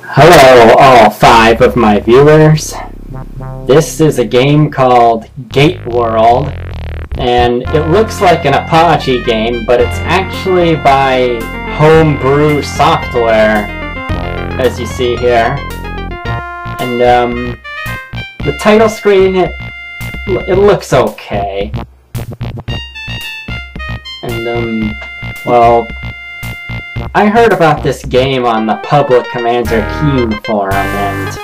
Hello, all 5 of my viewers. This is a game called Gateworld, and it looks like an apogee game, but it's actually by homebrew software, as you see here. And the title screen, it looks okay. And well, I heard about this game on the Public Commander Keen forum, and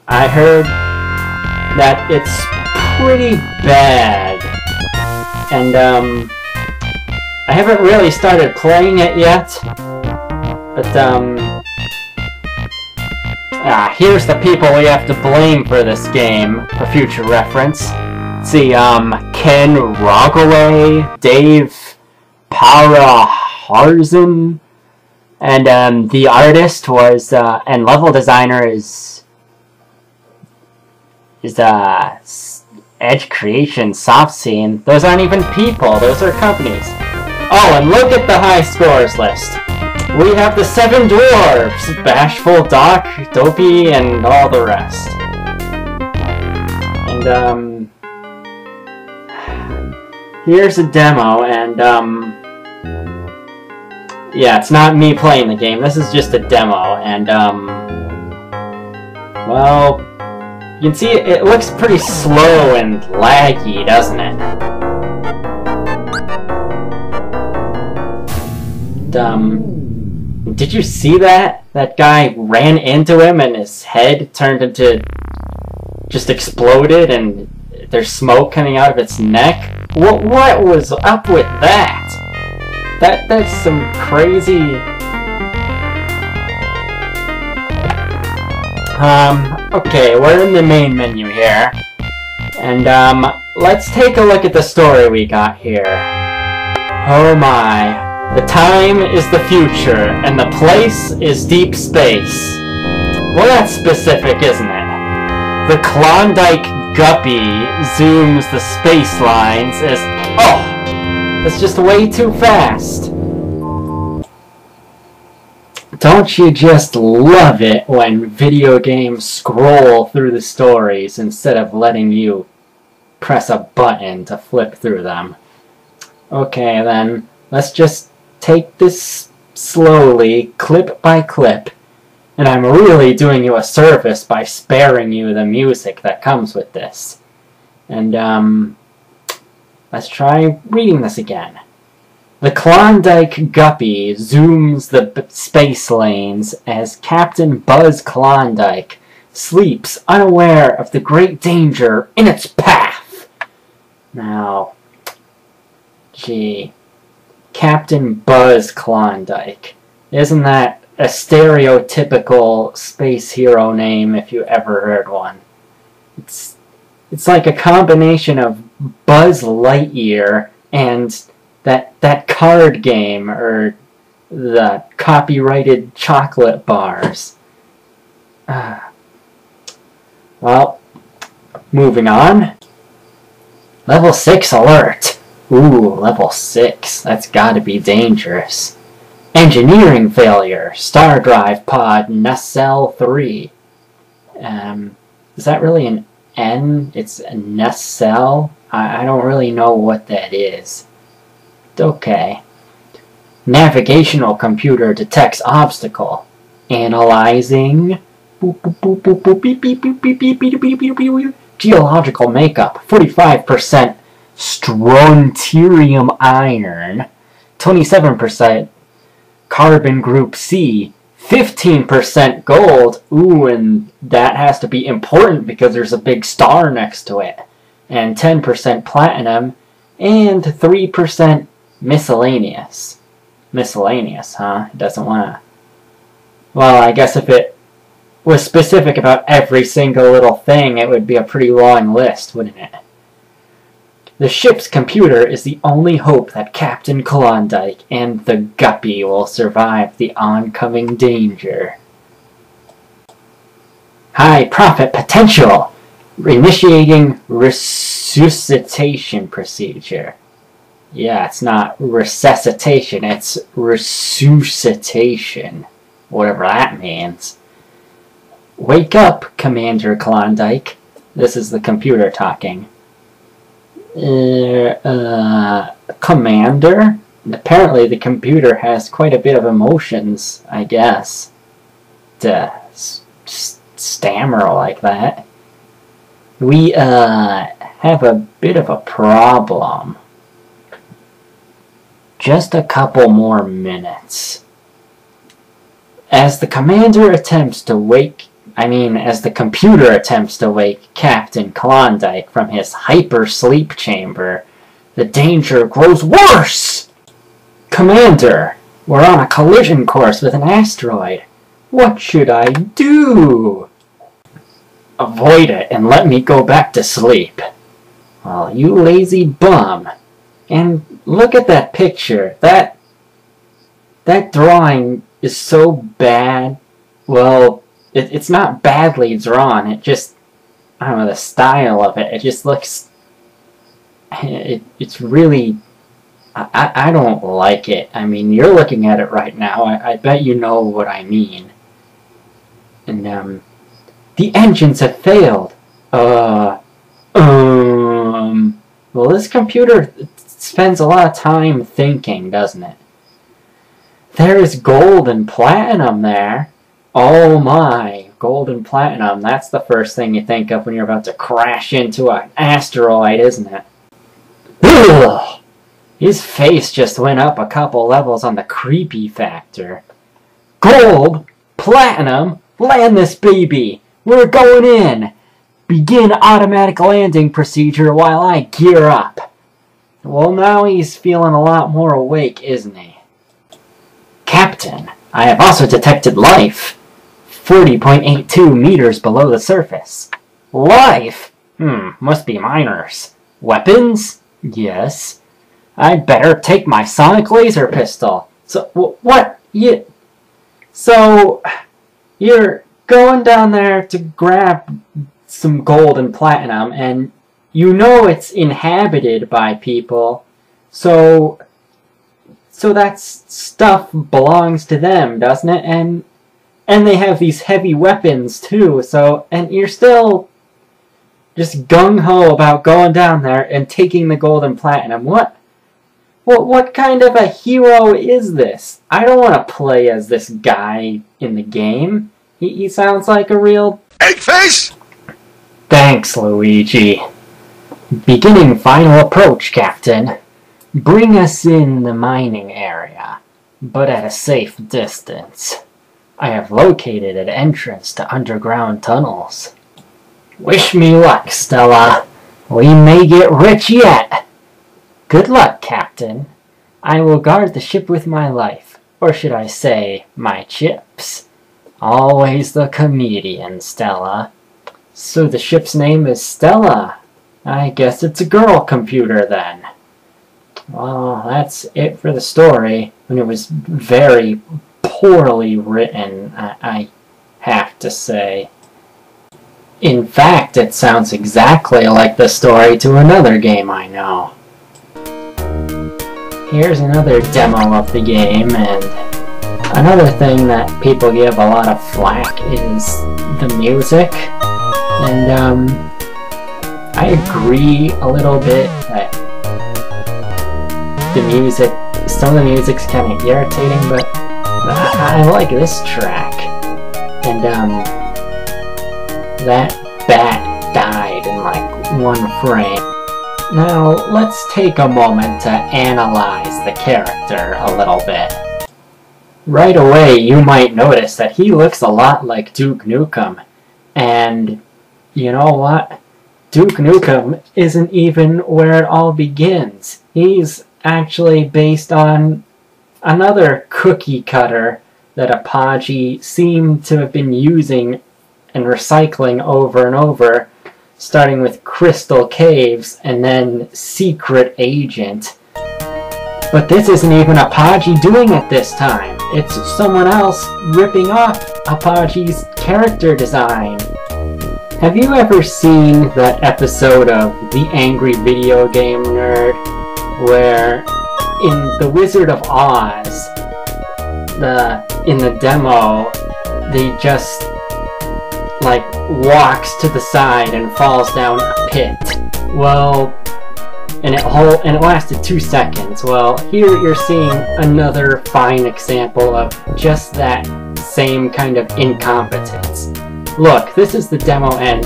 I heard that it's pretty bad. And I haven't really started playing it yet, but here's the people we have to blame for this game, for future reference. Let's see, Ken Rogaway, Dave Paraharzen, and the artist was, and level designer is Edge Creation, Soft Scene. Those aren't even people, those are companies. Oh, and look at the high scores list. We have the 7 dwarves, Bashful, Doc, Dopey, and all the rest. And, here's a demo, and, yeah, it's not me playing the game, this is just a demo, and, well, you can see it looks pretty slow and laggy, doesn't it? And, did you see that? That guy ran into him and his head turned into... just exploded and there's smoke coming out of its neck? What was up with that? That's some crazy... okay, we're in the main menu here. And, let's take a look at the story we got here. Oh my. The time is the future, and the place is deep space. Well, that's specific, isn't it? The Klondike Guppy zooms the space lines as... oh! That's just way too fast! Don't you just love it when video games scroll through the stories instead of letting you press a button to flip through them? Okay then, let's just take this slowly, clip by clip, and I'm really doing you a service by sparing you the music that comes with this. And, let's try reading this again. The Klondike Guppy zooms the space lanes as Captain Buzz Klondike sleeps unaware of the great danger in its path. Now, gee, Captain Buzz Klondike. Isn't that a stereotypical space hero name if you ever heard one? It's like a combination of Buzz Lightyear and that card game, or the copyrighted chocolate bars. Well, moving on. Level 6 alert. Ooh, level 6. That's gotta be dangerous. Engineering failure. Star drive pod Nacelle 3. Is that really an N? It's a Nacelle? I don't really know what that is. Okay. Navigational computer detects obstacle. Analyzing. Geological makeup. 45% strontium iron. 27% carbon group C. 15% gold. Ooh, and that has to be important because there's a big star next to it. And 10% platinum. And 3% miscellaneous. Miscellaneous, huh? It doesn't want to... well, I guess if it was specific about every single little thing, it would be a pretty long list, wouldn't it? The ship's computer is the only hope that Captain Klondike and the Guppy will survive the oncoming danger. High profit potential! Initiating resuscitation procedure. Yeah, it's not resuscitation, it's resuscitation. whatever that means. Wake up, Commander Klondike. This is the computer talking. Commander? Apparently the computer has quite a bit of emotions, I guess. To stammer like that. We, have a bit of a problem. Just a couple more minutes. As the computer attempts to wake Captain Klondike from his hyper-sleep chamber, the danger grows worse! Commander, we're on a collision course with an asteroid. What should I do? Avoid it and let me go back to sleep. Oh, you lazy bum. And look at that picture. That drawing is so bad. Well, it's not badly drawn. It just, I don't know, the style of it. It just looks... It's really... I don't like it. I mean, you're looking at it right now. I bet you know what I mean. And, the engines have failed. Well, this computer spends a lot of time thinking, doesn't it? There is gold and platinum there. Oh my, gold and platinum. That's the first thing you think of when you're about to crash into an asteroid, isn't it? Ugh! His face just went up a couple levels on the creepy factor. Gold? Platinum? Land this baby! We're going in! Begin automatic landing procedure while I gear up. Well, now he's feeling a lot more awake, isn't he? Captain, I have also detected life. 40.82 meters below the surface. Life? Must be miners. Weapons? Yes. I'd better take my sonic laser pistol. So, what? So, you're going down there to grab some gold and platinum, and you know it's inhabited by people, so that stuff belongs to them, doesn't it? And they have these heavy weapons too, and you're still just gung-ho about going down there and taking the gold and platinum. What kind of a hero is this? I don't want to play as this guy in the game. He sounds like a real... Eggface! Thanks, Luigi. Beginning final approach, Captain. Bring us in the mining area, but at a safe distance. I have located an entrance to underground tunnels. Wish me luck, Stella. We may get rich yet. Good luck, Captain. I will guard the ship with my life, or should I say, my chips. Always the comedian, Stella. So the ship's name is Stella. I guess it's a girl computer then. Well, that's it for the story. And it was very poorly written, I have to say. In fact, it sounds exactly like the story to another game I know. Here's another demo of the game, and another thing that people give a lot of flack is the music. And, I agree a little bit that the music, some of the music's kind of irritating, but I like this track. And, that bat died in like one frame. Now, let's take a moment to analyze the character a little bit. Right away, you might notice that he looks a lot like Duke Nukem. And, you know what? Duke Nukem isn't even where it all begins. He's actually based on another cookie cutter that Apogee seemed to have been using and recycling over and over, starting with Crystal Caves and then Secret Agent. But this isn't even Apogee doing it this time. It's someone else ripping off Apogee's character design. Have you ever seen that episode of The Angry Video Game Nerd where in The Wizard of Oz in the demo, they just like walks to the side and falls down a pit. Well, and it lasted 2 seconds. Well, here you're seeing another fine example of just that same kind of incompetence. Look, this is the demo, and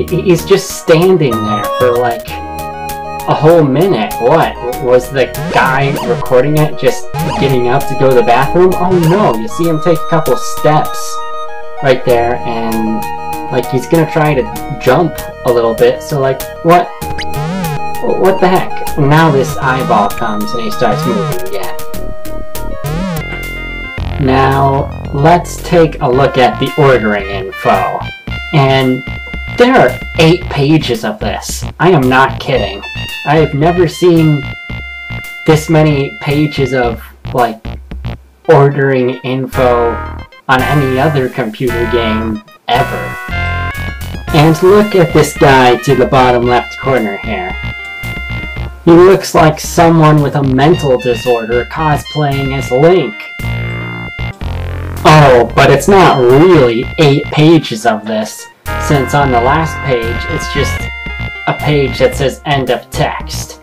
he's just standing there for like a whole minute. What? Was the guy recording it just getting up to go to the bathroom? Oh no, you see him take a couple steps right there, and like he's gonna try to jump a little bit, so like, what the heck? Now this eyeball comes and he starts moving again. Now, let's take a look at the ordering info. And there are 8 pages of this. I am not kidding. I have never seen this many pages of, like, ordering info on any other computer game ever. And look at this guy to the bottom left corner here. He looks like someone with a mental disorder cosplaying as Link. Oh, but it's not really 8 pages of this, since on the last page it's just a page that says end of text.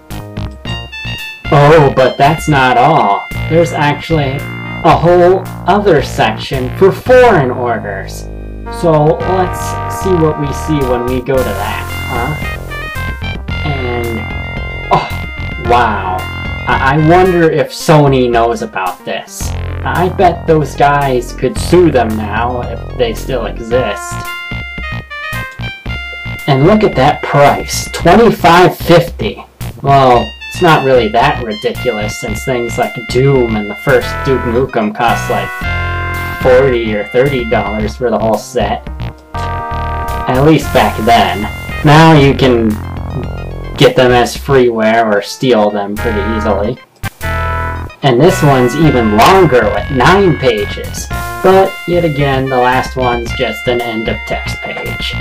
Oh, but that's not all. There's actually a whole other section for foreign orders. So let's see what we see when we go to that, huh? And, oh, wow. I wonder if Sony knows about this. I bet those guys could sue them now if they still exist. And look at that price, $25.50. Well, it's not really that ridiculous since things like Doom and the first Duke Nukem cost like $40 or $30 for the whole set. At least back then. Now you can get them as freeware or steal them pretty easily. And this one's even longer with 9 pages. But yet again, the last one's just an end of text page.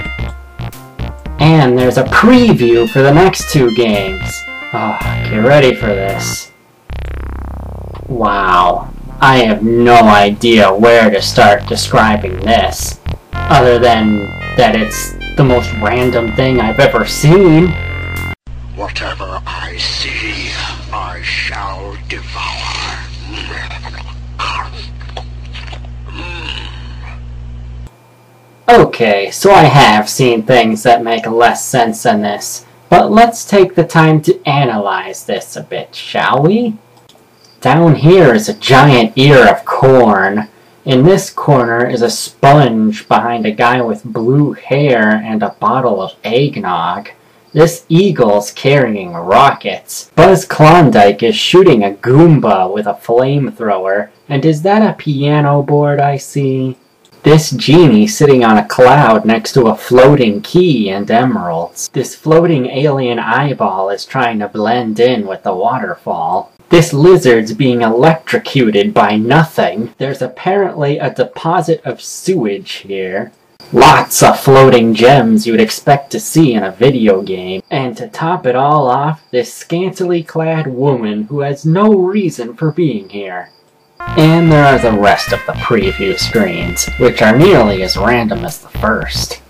And there's a preview for the next 2 games. Oh, get ready for this. Wow. I have no idea where to start describing this, other than that it's the most random thing I've ever seen. Whatever I see, I shall devour. Okay, so I have seen things that make less sense than this, but let's take the time to analyze this a bit, shall we? Down here is a giant ear of corn. In this corner is a sponge behind a guy with blue hair and a bottle of eggnog. This eagle's carrying rockets. Buzz Klondike is shooting a Goomba with a flamethrower. And is that a piano board I see? This genie sitting on a cloud next to a floating key and emeralds. This floating alien eyeball is trying to blend in with the waterfall. This lizard's being electrocuted by nothing. There's apparently a deposit of sewage here. Lots of floating gems you'd expect to see in a video game. And to top it all off, this scantily clad woman who has no reason for being here. And there are the rest of the preview screens, which are nearly as random as the first.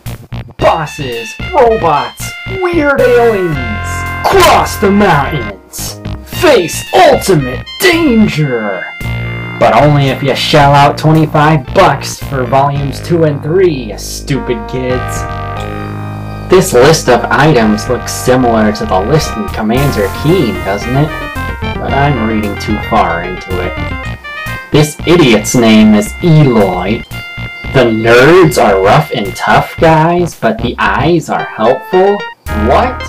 Bosses, robots, weird aliens, cross the mountains, face ultimate danger! But only if you shell out $25 for volumes 2 and 3, you stupid kids. This list of items looks similar to the list in Commander Keen, doesn't it? But I'm reading too far into it. This idiot's name is Eloy. The nerds are rough and tough guys, but the eyes are helpful? What?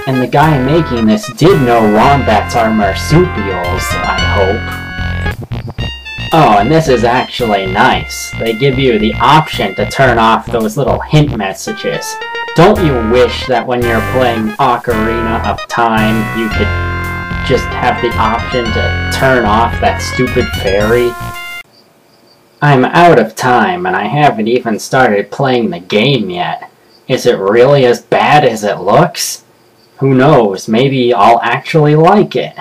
And the guy making this did know wombats are marsupials, I hope. Oh, and this is actually nice. They give you the option to turn off those little hint messages. Don't you wish that when you're playing Ocarina of Time, you could just have the option to turn off that stupid fairy? I'm out of time, and I haven't even started playing the game yet. Is it really as bad as it looks? Who knows, maybe I'll actually like it.